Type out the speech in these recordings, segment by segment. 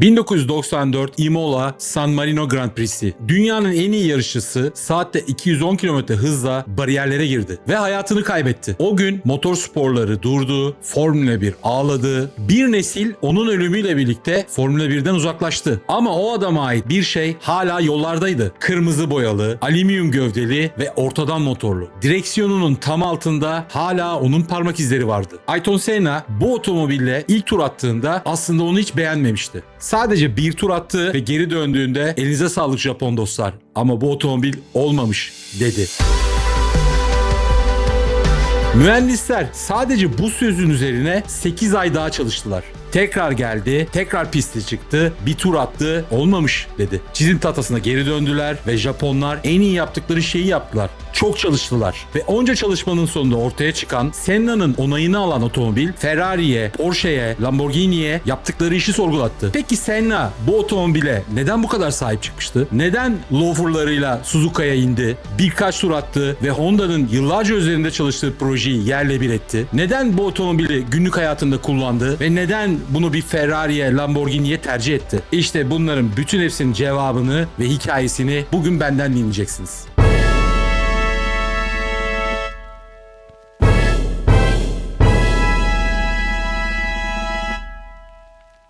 1994 Imola San Marino Grand Prix'si. Dünyanın en iyi yarışçısı saatte 210 km hızla bariyerlere girdi ve hayatını kaybetti. O gün motor sporları durdu, Formula 1 ağladı. Bir nesil onun ölümüyle birlikte Formula 1'den uzaklaştı. Ama o adama ait bir şey hala yollardaydı. Kırmızı boyalı, alüminyum gövdeli ve ortadan motorlu. Direksiyonunun tam altında hala onun parmak izleri vardı. Ayrton Senna bu otomobille ilk tur attığında aslında onu hiç beğenmemişti. Sadece bir tur attı ve geri döndüğünde elinize sağlık Japon dostlar ama bu otomobil olmamış dedi. Mühendisler sadece bu sözün üzerine 8 ay daha çalıştılar. Tekrar geldi, tekrar piste çıktı, bir tur attı, olmamış dedi. Çizim tahtasına geri döndüler ve Japonlar en iyi yaptıkları şeyi yaptılar. Çok çalıştılar ve onca çalışmanın sonunda ortaya çıkan Senna'nın onayını alan otomobil Ferrari'ye, Porsche'ye, Lamborghini'ye yaptıkları işi sorgulattı. Peki Senna bu otomobile neden bu kadar sahip çıkmıştı? Neden loaferlarıyla Suzuka'ya indi, birkaç tur attı ve Honda'nın yıllarca üzerinde çalıştığı projeyi yerle bir etti? Neden bu otomobili günlük hayatında kullandı ve neden bunu bir Ferrari'ye, Lamborghini'ye tercih etti? İşte bunların bütün hepsinin cevabını ve hikayesini bugün benden dinleyeceksiniz.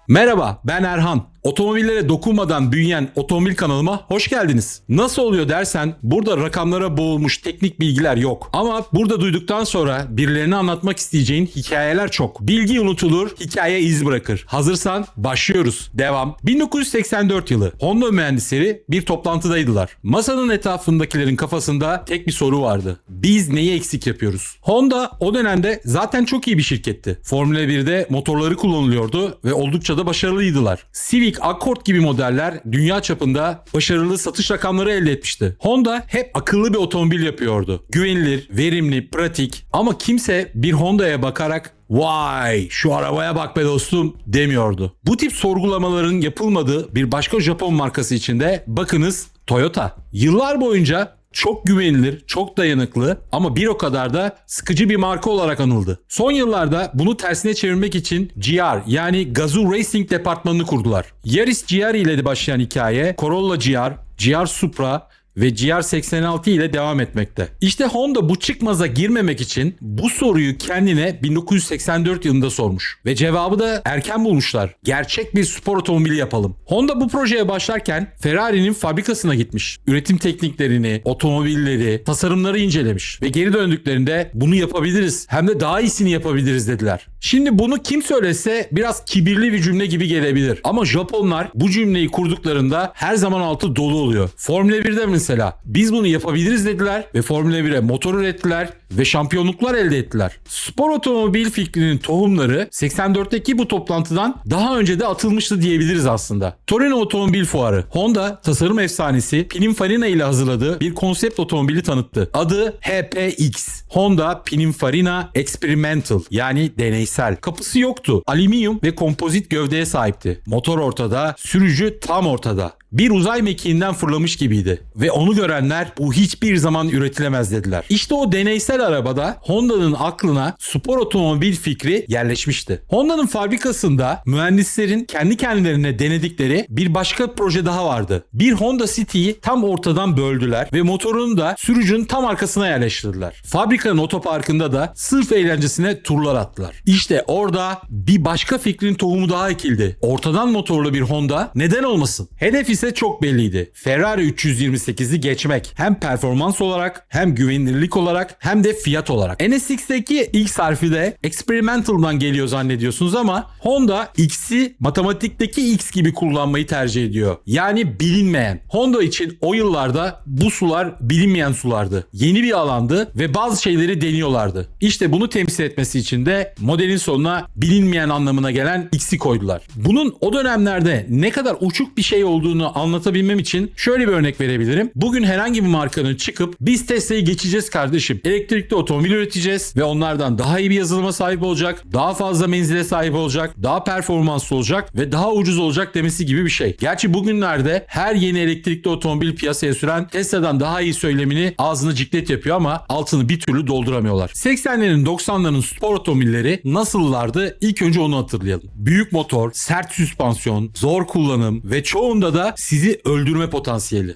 Merhaba, ben Erhan. Otomobillere dokunmadan büyüyen otomobil kanalıma hoş geldiniz. Nasıl oluyor dersen burada rakamlara boğulmuş teknik bilgiler yok. Ama burada duyduktan sonra birilerine anlatmak isteyeceğin hikayeler çok. Bilgi unutulur, hikaye iz bırakır. Hazırsan başlıyoruz. Devam. 1984 yılı Honda mühendisleri bir toplantıdaydılar. Masanın etrafındakilerin kafasında tek bir soru vardı. Biz neyi eksik yapıyoruz? Honda o dönemde zaten çok iyi bir şirketti. Formula 1'de motorları kullanılıyordu ve oldukça da başarılıydılar. Civic, Accord gibi modeller dünya çapında başarılı satış rakamları elde etmişti. Honda hep akıllı bir otomobil yapıyordu. Güvenilir, verimli, pratik ama kimse bir Honda'ya bakarak "Vay şu arabaya bak be dostum" demiyordu. Bu tip sorgulamaların yapılmadığı bir başka Japon markası içinde bakınız Toyota. Yıllar boyunca çok güvenilir, çok dayanıklı ama bir o kadar da sıkıcı bir marka olarak anıldı. Son yıllarda bunu tersine çevirmek için GR yani Gazoo Racing departmanını kurdular. Yaris GR ile başlayan hikaye Corolla GR, GR Supra ve GR86 ile devam etmekte. İşte Honda bu çıkmaza girmemek için bu soruyu kendine 1984 yılında sormuş. Ve cevabı da erken bulmuşlar. Gerçek bir spor otomobili yapalım. Honda bu projeye başlarken Ferrari'nin fabrikasına gitmiş. Üretim tekniklerini, otomobilleri, tasarımları incelemiş. Ve geri döndüklerinde bunu yapabiliriz. Hem de daha iyisini yapabiliriz dediler. Şimdi bunu kim söylese biraz kibirli bir cümle gibi gelebilir. Ama Japonlar bu cümleyi kurduklarında her zaman altı dolu oluyor. Formula 1'de mesela biz bunu yapabiliriz dediler ve Formula 1'e motor ürettiler ve şampiyonluklar elde ettiler. Spor otomobil fikrinin tohumları 84'teki bu toplantıdan daha önce de atılmıştı diyebiliriz aslında. Torino Otomobil Fuarı. Honda tasarım efsanesi Pininfarina ile hazırladığı bir konsept otomobili tanıttı. Adı HPX. Honda Pininfarina Experimental yani deneysel. Kapısı yoktu. Alüminyum ve kompozit gövdeye sahipti. Motor ortada, sürücü tam ortada. Bir uzay mekiğinden fırlamış gibiydi. Ve onu görenler bu hiçbir zaman üretilemez dediler. İşte o deneysel arabada Honda'nın aklına spor otomobil fikri yerleşmişti. Honda'nın fabrikasında mühendislerin kendi kendilerine denedikleri bir başka proje daha vardı. Bir Honda City'yi tam ortadan böldüler ve motorunu da sürücünün tam arkasına yerleştirdiler. Fabrikanın otoparkında da sırf eğlencesine turlar attılar. İşte orada bir başka fikrin tohumu daha ekildi. Ortadan motorlu bir Honda neden olmasın? Hedef ise çok belliydi. Ferrari 328'i geçmek. Hem performans olarak, hem güvenilirlik olarak, hem de fiyat olarak. NSX'teki X harfi de Experimental'dan geliyor zannediyorsunuz ama Honda X'i matematikteki X gibi kullanmayı tercih ediyor. Yani bilinmeyen. Honda için o yıllarda bu sular bilinmeyen sulardı. Yeni bir alandı ve bazı şeyleri deniyorlardı. İşte bunu temsil etmesi için de modelin sonuna bilinmeyen anlamına gelen X'i koydular. Bunun o dönemlerde ne kadar uçuk bir şey olduğunu bunu anlatabilmem için şöyle bir örnek verebilirim. Bugün herhangi bir markanın çıkıp biz Tesla'yı geçeceğiz kardeşim, elektrikli otomobil üreteceğiz ve onlardan daha iyi bir yazılıma sahip olacak, daha fazla menzile sahip olacak, daha performanslı olacak ve daha ucuz olacak demesi gibi bir şey. Gerçi bugünlerde her yeni elektrikli otomobil piyasaya süren Tesla'dan daha iyi söylemini ağzını ciklet yapıyor ama altını bir türlü dolduramıyorlar. 80'lerin 90'ların spor otomobilleri nasıllardı? İlk önce onu hatırlayalım. Büyük motor, sert süspansiyon, zor kullanım ve çoğunda da sizi öldürme potansiyeli.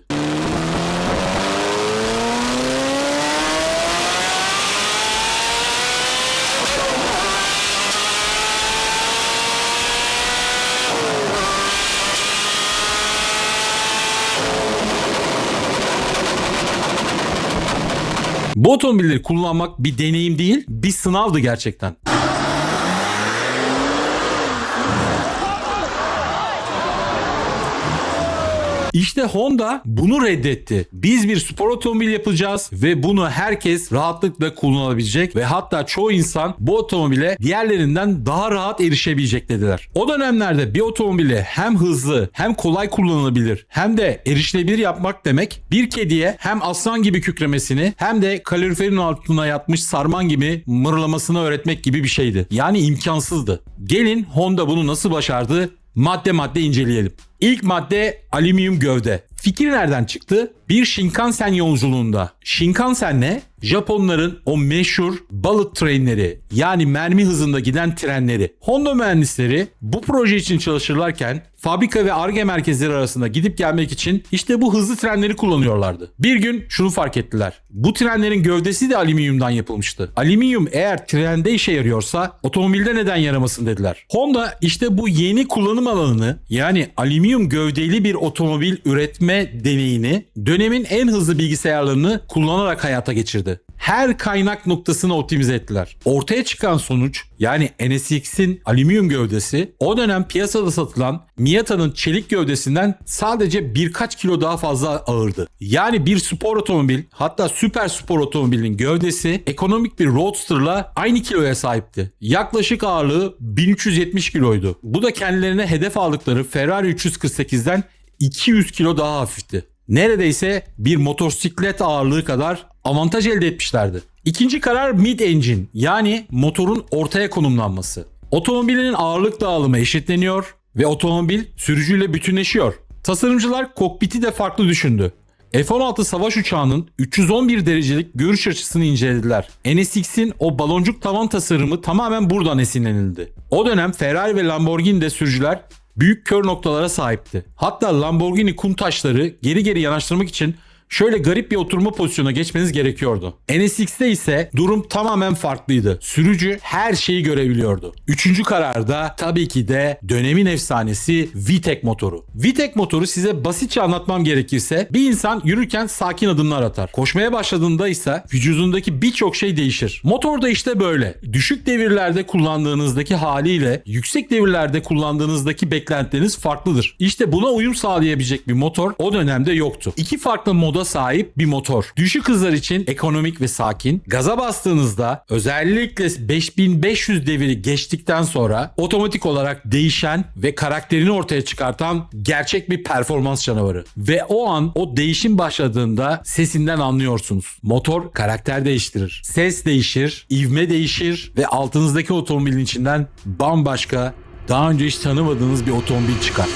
Bu otomobilleri kullanmak bir deneyim değil, bir sınavdı gerçekten. İşte Honda bunu reddetti. Biz bir spor otomobil yapacağız ve bunu herkes rahatlıkla kullanabilecek ve hatta çoğu insan bu otomobile diğerlerinden daha rahat erişebilecek dediler. O dönemlerde bir otomobili hem hızlı hem kolay kullanılabilir hem de erişilebilir yapmak demek bir kediye hem aslan gibi kükremesini hem de kaloriferin altına yatmış sarman gibi mırlamasını öğretmek gibi bir şeydi. Yani imkansızdı. Gelin Honda bunu nasıl başardı? Madde madde inceleyelim. İlk madde alüminyum gövde. Fikir nereden çıktı? Bir Shinkansen yolculuğunda. Shinkansen ne? Japonların o meşhur bullet trainleri, yani mermi hızında giden trenleri. Honda mühendisleri bu proje için çalışırlarken fabrika ve Ar-Ge merkezleri arasında gidip gelmek için işte bu hızlı trenleri kullanıyorlardı. Bir gün şunu fark ettiler. Bu trenlerin gövdesi de alüminyumdan yapılmıştı. Alüminyum eğer trende işe yarıyorsa otomobilde neden yaramasın dediler. Honda işte bu yeni kullanım alanını, yani alüminyum gövdeli bir otomobil üretme deneyini dönemin en hızlı bilgisayarlarını kullanarak hayata geçirdi. Her kaynak noktasını optimize ettiler. Ortaya çıkan sonuç, yani NSX'in alüminyum gövdesi o dönem piyasada satılan Miata'nın çelik gövdesinden sadece birkaç kilo daha fazla ağırdı. Yani bir spor otomobil, hatta süper spor otomobilin gövdesi ekonomik bir Roadster'la aynı kiloya sahipti. Yaklaşık ağırlığı 1370 kiloydu. Bu da kendilerine hedef aldıkları Ferrari 348'den 200 kilo daha hafifti. Neredeyse bir motosiklet ağırlığı kadar avantaj elde etmişlerdi. İkinci karar mid-engine, yani motorun ortaya konumlanması. Otomobilin ağırlık dağılımı eşitleniyor ve otomobil sürücüyle bütünleşiyor. Tasarımcılar kokpiti de farklı düşündü. F-16 savaş uçağının 311 derecelik görüş açısını incelediler. NSX'in o baloncuk tavan tasarımı tamamen buradan esinlenildi. O dönem Ferrari ve Lamborghini'de sürücüler büyük kör noktalara sahipti. Hatta Lamborghini kum taşları geri geri yanaştırmak için şöyle garip bir oturma pozisyona geçmeniz gerekiyordu. NSX'te ise durum tamamen farklıydı. Sürücü her şeyi görebiliyordu. Üçüncü kararda tabii ki de dönemin efsanesi VTEC motoru. VTEC motoru size basitçe anlatmam gerekirse bir insan yürürken sakin adımlar atar. Koşmaya başladığında ise vücudundaki birçok şey değişir. Motor da işte böyle. Düşük devirlerde kullandığınızdaki haliyle yüksek devirlerde kullandığınızdaki beklentileriniz farklıdır. İşte buna uyum sağlayabilecek bir motor o dönemde yoktu. İki farklı moda sahip bir motor. Düşük hızlar için ekonomik ve sakin. Gaza bastığınızda özellikle 5500 deviri geçtikten sonra otomatik olarak değişen ve karakterini ortaya çıkartan gerçek bir performans canavarı. Ve o an o değişim başladığında sesinden anlıyorsunuz. Motor karakter değiştirir. Ses değişir, ivme değişir ve altınızdaki otomobilin içinden bambaşka, daha önce hiç tanımadığınız bir otomobil çıkar.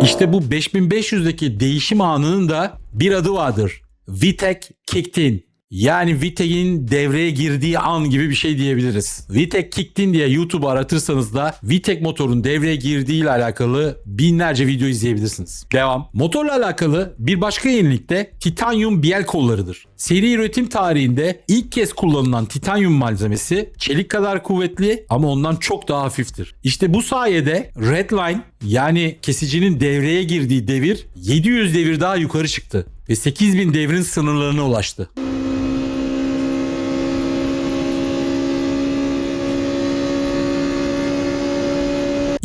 İşte bu 5500'deki değişim anının da bir adı vardır. VTEC kicked in. Yani VTEC'in devreye girdiği an gibi bir şey diyebiliriz. VTEC kicked in diye YouTube'u aratırsanız da VTEC motorun devreye girdiği ile alakalı binlerce video izleyebilirsiniz. Devam. Motorla alakalı bir başka yenilik de titanyum biel kollarıdır. Seri üretim tarihinde ilk kez kullanılan titanyum malzemesi çelik kadar kuvvetli ama ondan çok daha hafiftir. İşte bu sayede Redline, yani kesicinin devreye girdiği devir 700 devir daha yukarı çıktı ve 8000 devrin sınırlarına ulaştı.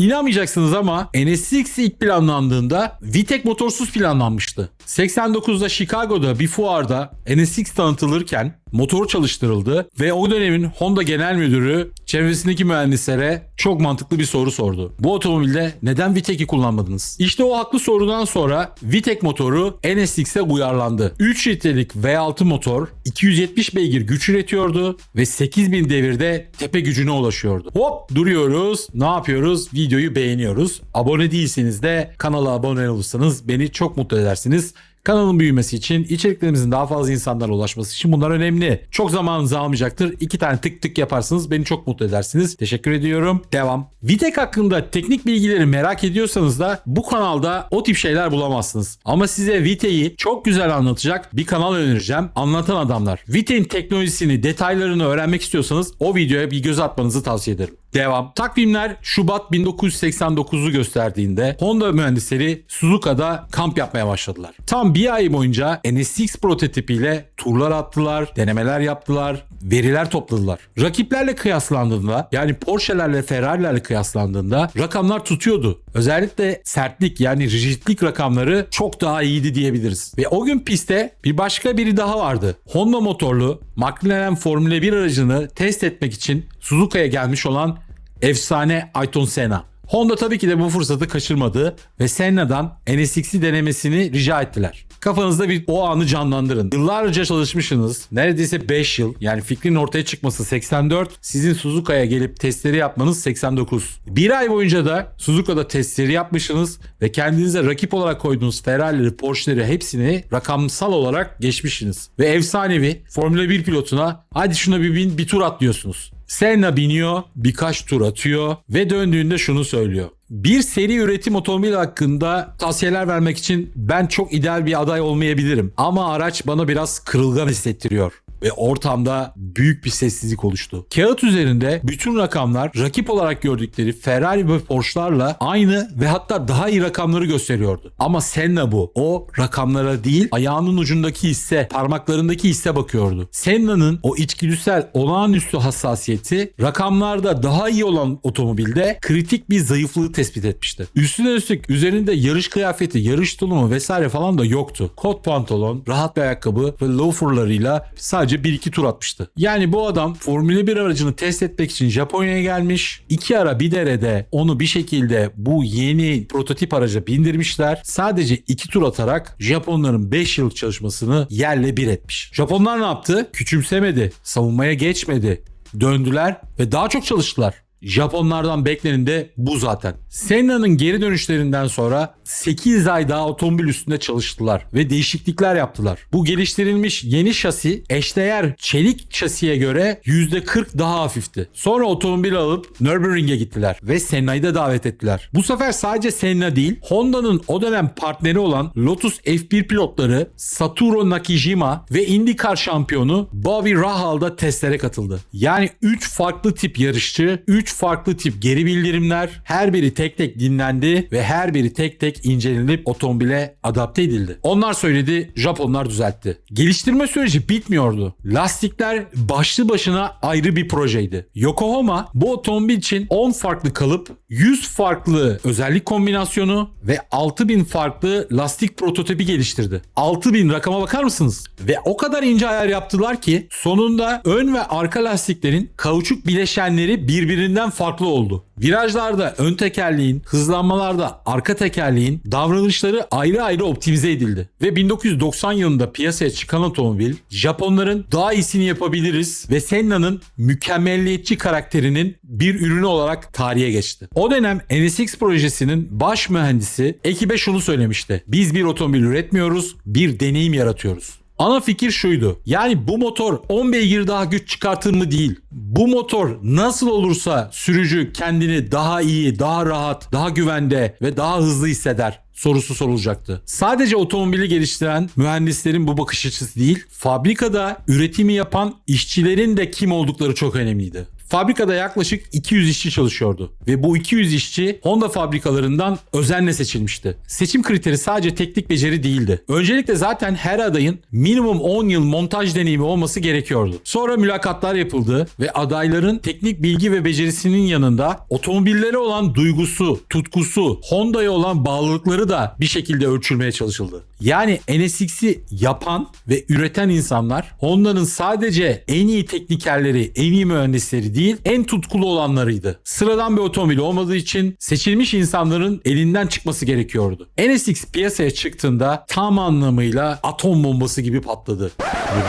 İnanmayacaksınız ama NSX ilk planlandığında VTEC motorsuz planlanmıştı. 89'da Chicago'da bir fuarda NSX tanıtılırken motor çalıştırıldı ve o dönemin Honda Genel Müdürü çevresindeki mühendislere çok mantıklı bir soru sordu. Bu otomobilde neden VTEC'i kullanmadınız? İşte o haklı sorudan sonra VTEC motoru NSX'e uyarlandı. 3 litrelik V6 motor 270 beygir güç üretiyordu ve 8000 devirde tepe gücüne ulaşıyordu. Hop duruyoruz. Ne yapıyoruz? Videoyu beğeniyoruz. Abone değilseniz de kanala abone olursanız beni çok mutlu edersiniz. Kanalın büyümesi için, içeriklerimizin daha fazla insanlara ulaşması için bunlar önemli. Çok zamanınızı almayacaktır. 2 tane tık tık yaparsınız. Beni çok mutlu edersiniz. Teşekkür ediyorum. Devam. VTEC hakkında teknik bilgileri merak ediyorsanız da bu kanalda o tip şeyler bulamazsınız. Ama size VTEC'i çok güzel anlatacak bir kanal önereceğim. Anlatan Adamlar. VTEC'in teknolojisini, detaylarını öğrenmek istiyorsanız o videoya bir göz atmanızı tavsiye ederim. Devam. Takvimler Şubat 1989'u gösterdiğinde Honda mühendisleri Suzuka'da kamp yapmaya başladılar. Tam bir ay boyunca NSX prototipiyle turlar attılar, denemeler yaptılar, veriler topladılar. Rakiplerle kıyaslandığında, yani Porsche'lerle Ferrari'lerle kıyaslandığında rakamlar tutuyordu. Özellikle sertlik, yani rigidlik rakamları çok daha iyiydi diyebiliriz. Ve o gün pistte bir başka biri daha vardı. Honda motorlu McLaren Formula 1 aracını test etmek için Suzuka'ya gelmiş olan efsane Ayrton Senna. Honda tabii ki de bu fırsatı kaçırmadı ve Senna'dan NSX'i denemesini rica ettiler. Kafanızda bir o anı canlandırın. Yıllarca çalışmışsınız. Neredeyse 5 yıl. Yani fikrin ortaya çıkması 84. Sizin Suzuka'ya gelip testleri yapmanız 89. Bir ay boyunca da Suzuka'da testleri yapmışsınız ve kendinize rakip olarak koyduğunuz Ferrari'leri, Porsche'leri hepsini rakamsal olarak geçmişsiniz. Ve efsanevi Formula 1 pilotuna hadi şuna bir bin, bir tur at diyorsunuz. Senna biniyor, birkaç tur atıyor ve döndüğünde şunu söylüyor. Bir seri üretim otomobil hakkında tavsiyeler vermek için ben çok ideal bir aday olmayabilirim. Ama araç bana biraz kırılgan hissettiriyor. Ve ortamda büyük bir sessizlik oluştu. Kağıt üzerinde bütün rakamlar rakip olarak gördükleri Ferrari ve Porsche'larla aynı ve hatta daha iyi rakamları gösteriyordu. Ama Senna bu. O rakamlara değil, ayağının ucundaki hisse, parmaklarındaki hisse bakıyordu. Senna'nın o içgüdüsel olağanüstü hassasiyeti rakamlarda daha iyi olan otomobilde kritik bir zayıflığı tespit etmişti. Üstüne üstlük üzerinde yarış kıyafeti, yarış tulumu vesaire falan da yoktu. Kot pantolon, rahat bir ayakkabı ve loaferlarıyla sadece 1-2 tur atmıştı. Yani bu adam Formula 1 aracını test etmek için Japonya'ya gelmiş. 2 ara bir derede onu bir şekilde bu yeni prototip araca bindirmişler. Sadece 2 tur atarak Japonların 5 yıl çalışmasını yerle bir etmiş. Japonlar ne yaptı? Küçümsemedi. Savunmaya geçmedi. Döndüler ve daha çok çalıştılar. Japonlardan beklenin de bu zaten. Senna'nın geri dönüşlerinden sonra 8 ay daha otomobil üstünde çalıştılar ve değişiklikler yaptılar. Bu geliştirilmiş yeni şasi eşdeğer çelik şasiye göre %40 daha hafifti. Sonra otomobili alıp Nürburgring'e gittiler ve Senna'yı da davet ettiler. Bu sefer sadece Senna değil, Honda'nın o dönem partneri olan Lotus F1 pilotları Satoru Nakajima ve IndyCar şampiyonu Bobby Rahal da testlere katıldı. Yani 3 farklı tip yarışçı, 3 farklı tip geri bildirimler, her biri tek tek dinlendi ve her biri tek tek incelenip otomobile adapte edildi. Onlar söyledi, Japonlar düzeltti. Geliştirme süreci bitmiyordu. Lastikler başlı başına ayrı bir projeydi. Yokohama bu otomobil için 10 farklı kalıp, 100 farklı özellik kombinasyonu ve 6000 farklı lastik prototipi geliştirdi. 6000 rakama bakar mısınız? Ve o kadar ince ayar yaptılar ki sonunda ön ve arka lastiklerin kauçuk bileşenleri birbirinden farklı oldu. Virajlarda ön tekerleğin, hızlanmalarda arka tekerleğin davranışları ayrı ayrı optimize edildi. Ve 1990 yılında piyasaya çıkan otomobil, Japonların daha iyisini yapabiliriz ve Senna'nın mükemmelliyetçi karakterinin bir ürünü olarak tarihe geçti. O dönem NSX projesinin baş mühendisi ekibe şunu söylemişti. Biz bir otomobil üretmiyoruz, bir deneyim yaratıyoruz. Ana fikir şuydu. Yani bu motor 10 beygir daha güç çıkartır mı değil. Bu motor nasıl olursa sürücü kendini daha iyi, daha rahat, daha güvende ve daha hızlı hisseder sorusu sorulacaktı. Sadece otomobili geliştiren mühendislerin bu bakış açısı değil, fabrikada üretimi yapan işçilerin de kim oldukları çok önemliydi. Fabrikada yaklaşık 200 işçi çalışıyordu ve bu 200 işçi Honda fabrikalarından özenle seçilmişti. Seçim kriteri sadece teknik beceri değildi. Öncelikle zaten her adayın minimum 10 yıl montaj deneyimi olması gerekiyordu. Sonra mülakatlar yapıldı ve adayların teknik bilgi ve becerisinin yanında otomobillere olan duygusu, tutkusu, Honda'ya olan bağlılıkları da bir şekilde ölçülmeye çalışıldı. Yani NSX'i yapan ve üreten insanlar Honda'nın sadece en iyi teknikerleri, en iyi mühendisleri değil, en tutkulu olanlarıydı. Sıradan bir otomobil olmadığı için seçilmiş insanların elinden çıkması gerekiyordu. NSX piyasaya çıktığında tam anlamıyla atom bombası gibi patladı.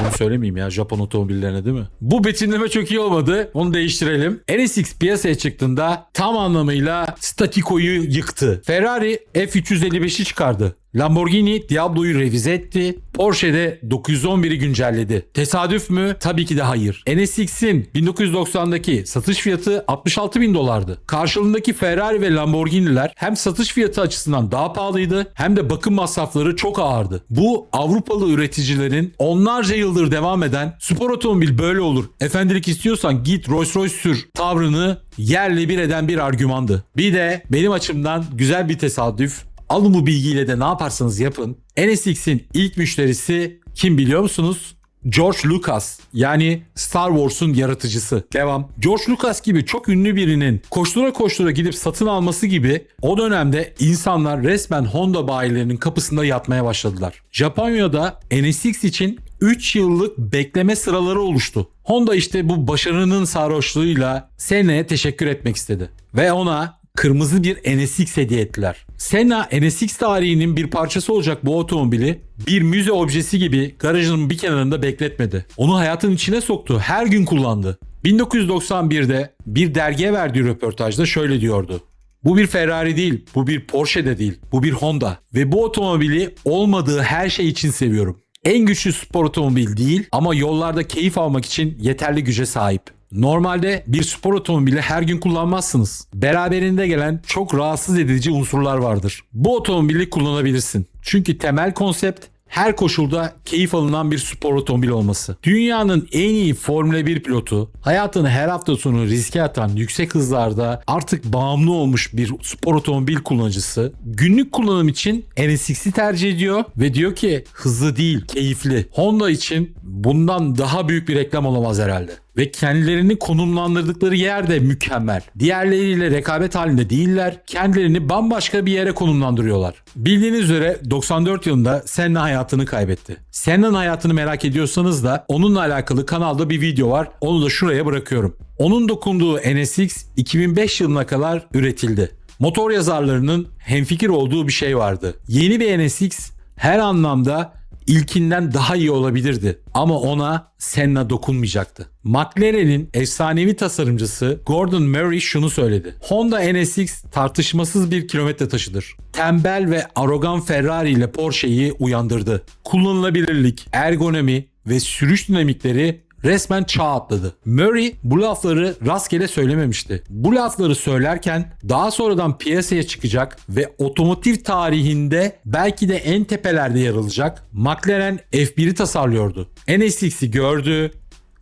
Bunu söylemeyeyim ya Japon otomobillerine, değil mi? Bu betimleme çok iyi olmadı. Onu değiştirelim. NSX piyasaya çıktığında tam anlamıyla statikoyu yıktı. Ferrari F355'i çıkardı. Lamborghini Diablo'yu revize etti. Porsche de 911'i güncelledi. Tesadüf mü? Tabii ki de hayır. NSX'in 1990'daki satış fiyatı 66 bin dolardı. Karşılığındaki Ferrari ve Lamborghini'ler hem satış fiyatı açısından daha pahalıydı hem de bakım masrafları çok ağırdı. Bu Avrupalı üreticilerin onlarca yıldır devam eden spor otomobil böyle olur, efendilik istiyorsan git Rolls Royce sür tavrını yerle bir eden bir argümandı. Bir de benim açımdan güzel bir tesadüf. Alın bu bilgiyle de ne yaparsanız yapın. NSX'in ilk müşterisi kim biliyor musunuz? George Lucas, yani Star Wars'un yaratıcısı. Devam. George Lucas gibi çok ünlü birinin koştura koştura gidip satın alması gibi o dönemde insanlar resmen Honda bayilerinin kapısında yatmaya başladılar. Japonya'da NSX için 3 yıllık bekleme sıraları oluştu. Honda işte bu başarının sarhoşluğuyla Senna'ya teşekkür etmek istedi. Ve ona kırmızı bir NSX hediye ettiler. Senna NSX tarihinin bir parçası olacak bu otomobili bir müze objesi gibi garajının bir kenarında bekletmedi. Onu hayatın içine soktu. Her gün kullandı. 1991'de bir dergiye verdiği röportajda şöyle diyordu. Bu bir Ferrari değil, bu bir Porsche de değil, bu bir Honda. Ve bu otomobili olmadığı her şey için seviyorum. En güçlü spor otomobil değil ama yollarda keyif almak için yeterli güce sahip. Normalde bir spor otomobili her gün kullanmazsınız. Beraberinde gelen çok rahatsız edici unsurlar vardır. Bu otomobili kullanabilirsin. Çünkü temel konsept her koşulda keyif alınan bir spor otomobil olması. Dünyanın en iyi Formula 1 pilotu, hayatını her hafta sonu riske atan yüksek hızlarda artık bağımlı olmuş bir spor otomobil kullanıcısı günlük kullanım için NSX'i tercih ediyor ve diyor ki hızlı değil, keyifli. Honda için bundan daha büyük bir reklam olamaz herhalde. Ve kendilerini konumlandırdıkları yer de mükemmel. Diğerleriyle rekabet halinde değiller. Kendilerini bambaşka bir yere konumlandırıyorlar. Bildiğiniz üzere 94 yılında Senna hayatını kaybetti. Senna'nın hayatını merak ediyorsanız da onunla alakalı kanalda bir video var. Onu da şuraya bırakıyorum. Onun dokunduğu NSX 2005 yılına kadar üretildi. Motor yazarlarının hemfikir olduğu bir şey vardı. Yeni bir NSX her anlamda İlkinden daha iyi olabilirdi ama ona Senna dokunmayacaktı. McLaren'in efsanevi tasarımcısı Gordon Murray şunu söyledi. Honda NSX tartışmasız bir kilometre taşıdır. Tembel ve arrogant Ferrari ile Porsche'yi uyandırdı. Kullanılabilirlik, ergonomi ve sürüş dinamikleri resmen çağ atladı. Murray bu lafları rastgele söylememişti. Bu lafları söylerken daha sonradan piyasaya çıkacak ve otomotiv tarihinde belki de en tepelerde yer alacak McLaren F1'i tasarlıyordu. NSX'i gördü,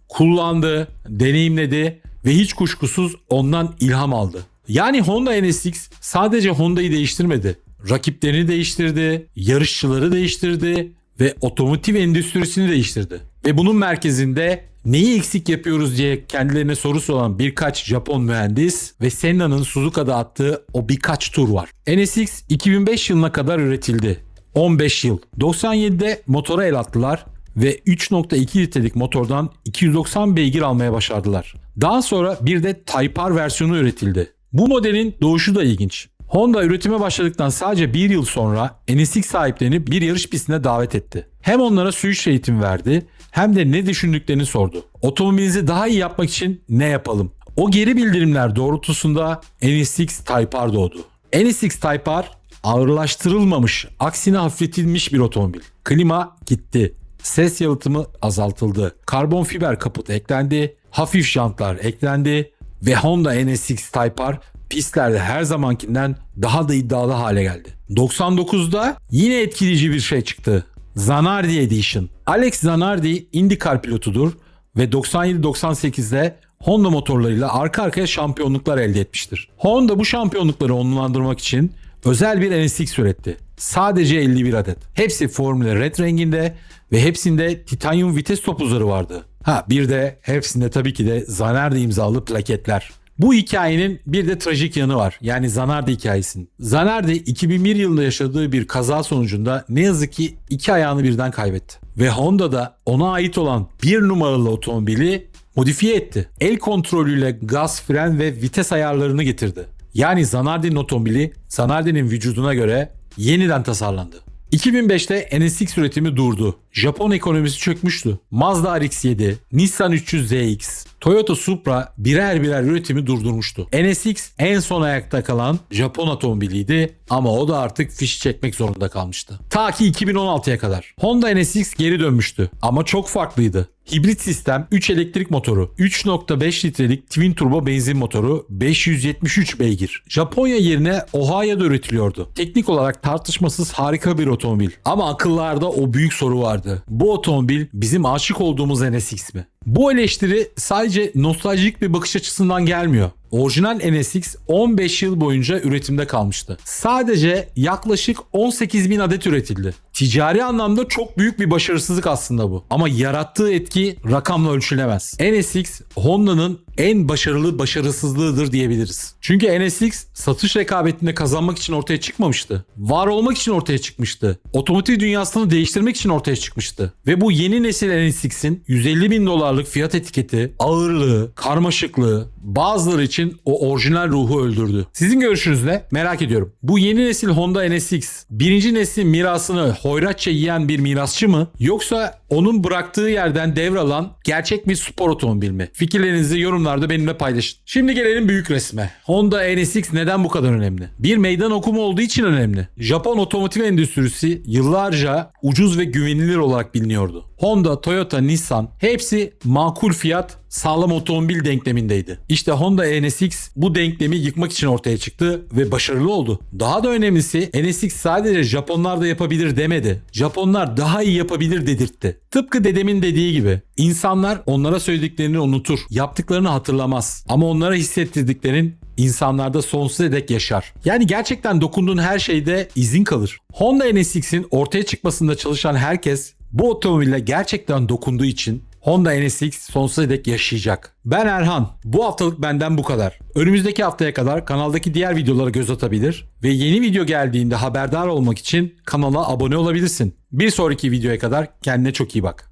kullandı, deneyimledi ve hiç kuşkusuz ondan ilham aldı. Yani Honda NSX sadece Honda'yı değiştirmedi. Rakiplerini değiştirdi, yarışçıları değiştirdi ve otomotiv endüstrisini değiştirdi. Ve bunun merkezinde neyi eksik yapıyoruz diye kendilerine soru soran birkaç Japon mühendis ve Senna'nın Suzuka'da attığı o birkaç tur var. NSX 2005 yılına kadar üretildi. 15 yıl. 97'de motora el attılar ve 3.2 litrelik motordan 290 beygir almaya başardılar. Daha sonra bir de Type R versiyonu üretildi. Bu modelin doğuşu da ilginç. Honda üretime başladıktan sadece bir yıl sonra NSX sahiplerini bir yarış pistine davet etti. Hem onlara sürüş eğitimi verdi hem de ne düşündüklerini sordu. Otomobilinizi daha iyi yapmak için ne yapalım? O geri bildirimler doğrultusunda NSX Type R doğdu. NSX Type R ağırlaştırılmamış, aksine hafifletilmiş bir otomobil. Klima gitti. Ses yalıtımı azaltıldı. Karbon fiber kaput eklendi. Hafif jantlar eklendi. Ve Honda NSX Type R pistlerde her zamankinden daha da iddialı hale geldi. 99'da yine etkileyici bir şey çıktı. Zanardi Edition. Alex Zanardi IndyCar pilotudur ve 97-98'de Honda motorlarıyla arka arkaya şampiyonluklar elde etmiştir. Honda bu şampiyonlukları onurlandırmak için özel bir NSX üretti. Sadece 51 adet. Hepsi Formula Red renginde ve hepsinde titanyum vites topuzları vardı. Bir de hepsinde tabii ki de Zanardi imzalı plaketler. Bu hikayenin bir de trajik yanı var. Yani Zanardi hikayesinin. Zanardi 2001 yılında yaşadığı bir kaza sonucunda ne yazık ki 2 ayağını birden kaybetti. Ve Honda da ona ait olan 1 numaralı otomobili modifiye etti. El kontrolüyle gaz, fren ve vites ayarlarını getirdi. Yani Zanardi'nin otomobili Zanardi'nin vücuduna göre yeniden tasarlandı. 2005'te NSX üretimi durdu. Japon ekonomisi çökmüştü. Mazda RX-7, Nissan 300ZX, Toyota Supra birer birer üretimi durdurmuştu. NSX en son ayakta kalan Japon otomobiliydi ama o da artık fişi çekmek zorunda kalmıştı. Ta ki 2016'ya kadar. Honda NSX geri dönmüştü ama çok farklıydı. Hibrit sistem, 3 elektrik motoru, 3.5 litrelik twin turbo benzin motoru, 573 beygir. Japonya yerine Ohio'da üretiliyordu. Teknik olarak tartışmasız harika bir otomobil. Ama akıllarda o büyük soru vardı. Bu otomobil bizim aşık olduğumuz NSX mi? Bu eleştiri sadece nostaljik bir bakış açısından gelmiyor. Orijinal NSX 15 yıl boyunca üretimde kalmıştı. Sadece yaklaşık 18.000 adet üretildi. Ticari anlamda çok büyük bir başarısızlık aslında bu. Ama yarattığı etki rakamla ölçülemez. NSX Honda'nın en başarılı başarısızlığıdır diyebiliriz. Çünkü NSX satış rekabetinde kazanmak için ortaya çıkmamıştı. Var olmak için ortaya çıkmıştı. Otomotiv dünyasını değiştirmek için ortaya çıkmıştı. Ve bu yeni nesil NSX'in $150.000 fiyat etiketi, ağırlığı, karmaşıklığı bazıları için o orijinal ruhu öldürdü. Sizin görüşünüz ne? Merak ediyorum. Bu yeni nesil Honda NSX birinci neslin mirasını hoyratça yiyen bir mirasçı mı? Yoksa onun bıraktığı yerden devralan gerçek bir spor otomobil mi? Fikirlerinizi yorumlarda benimle paylaşın. Şimdi gelelim büyük resme. Honda NSX neden bu kadar önemli? Bir meydan okuma olduğu için önemli. Japon otomotiv endüstrisi yıllarca ucuz ve güvenilir olarak biliniyordu. Honda, Toyota, Nissan hepsi makul fiyat, sağlam otomobil denklemindeydi. İşte Honda NSX bu denklemi yıkmak için ortaya çıktı ve başarılı oldu. Daha da önemlisi NSX sadece Japonlar da yapabilir demedi. Japonlar daha iyi yapabilir dedirtti. Tıpkı dedemin dediği gibi insanlar onlara söylediklerini unutur, yaptıklarını hatırlamaz. Ama onlara hissettirdiklerin insanlarda sonsuza dek yaşar. Yani gerçekten dokunduğun her şeyde izin kalır. Honda NSX'in ortaya çıkmasında çalışan herkes bu otomobille gerçekten dokunduğu için Honda NSX sonsuza dek yaşayacak. Ben Erhan. Bu haftalık benden bu kadar. Önümüzdeki haftaya kadar kanaldaki diğer videolara göz atabilir ve yeni video geldiğinde haberdar olmak için kanala abone olabilirsin. Bir sonraki videoya kadar kendine çok iyi bak.